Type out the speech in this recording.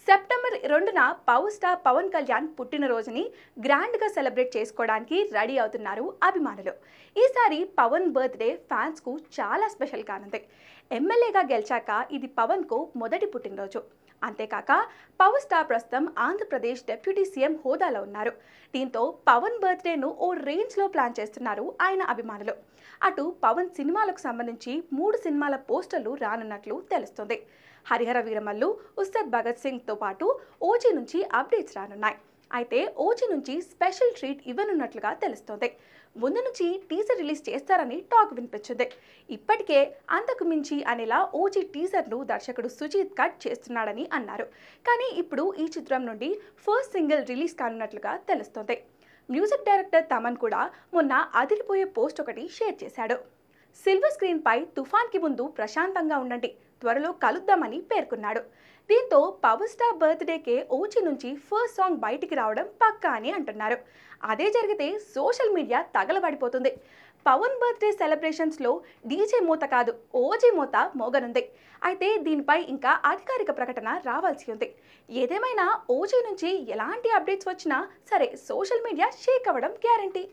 September 2న power star Pawan Kalyan పుట్టినరోజుని గ్రాండ్గా సెలబ్రేట్ చేసుకోవడానికి రెడీ అవుతున్నారు అభిమానులు. ఈసారి పవన్ బర్త్డే ఫ్యాన్స్కు చాలా స్పెషల్ కానుంది. ఎమ్మెల్యేగా గెలిచాక ఇది పవన్కు మొదటి పుట్టినరోజు. అంతేకాక పవర్ స్టార్ ప్రస్తుతం ఆంధ్రప్రదేశ్ డిప్యూటీ సీఎం హోదాలో ఉన్నారు. దీంతో పవన్ బర్త్డేను ఓ రేంజ్లో ప్లాన్ చేస్తున్నారు ఆయన అభిమానులు. అటు పవన్ సినిమాలకు సంబంధించి 3 సినిమాల పోస్టర్లు రానున్నట్లు తెలుస్తుంది. హరిహర వీరమల్లు, ఉస్తాద్ భగత్ సింగ్తో పాటు ఓజీ నుంచి అప్డేట్స్ రానున్నాయి. అయితే ఓజీ నుంచి స్పెషల్ ట్రీట్ ఇవ్వనున్నట్లుగా తెలుస్తోంది. ముందు నుంచి టీజర్ రిలీజ్ చేస్తారని టాక్ వినిపించింది. ఇప్పటికే అంతకు మించి అనేలా ఓజీ టీజర్ను దర్శకుడు సుజీత్ కట్ చేస్తున్నాడని అన్నారు. కానీ ఇప్పుడు ఈ చిత్రం నుండి ఫస్ట్ సింగిల్ రిలీజ్ కానున్నట్లుగా తెలుస్తోంది. మ్యూజిక్ డైరెక్టర్ తమన్ కూడా మొన్న అదిరిపోయే పోస్ట్ ఒకటి షేర్ చేశాడు. సిల్వర్ స్క్రీన్ పై తుఫాన్కి ముందు ప్రశాంతంగా ఉండండి, త్వరలో కలుద్దామని పేర్కొన్నాడు. దీంతో పవర్ స్టార్ బర్త్డేకే ఓజీ నుంచి ఫస్ట్ సాంగ్ బయటికి రావడం పక్కా అని అంటున్నారు. అదే జరిగితే సోషల్ మీడియా తగలబడిపోతుంది. పవన్ బర్త్డే సెలబ్రేషన్స్లో డీజే మూత కాదు, ఓజీ మూత మోగనుంది. అయితే దీనిపై ఇంకా అధికారిక ప్రకటన రావాల్సి ఉంది. ఏదేమైనా ఓజీ నుంచి ఎలాంటి అప్డేట్స్ వచ్చినా సరే సోషల్ మీడియా షేక్ అవ్వడం గ్యారంటీ.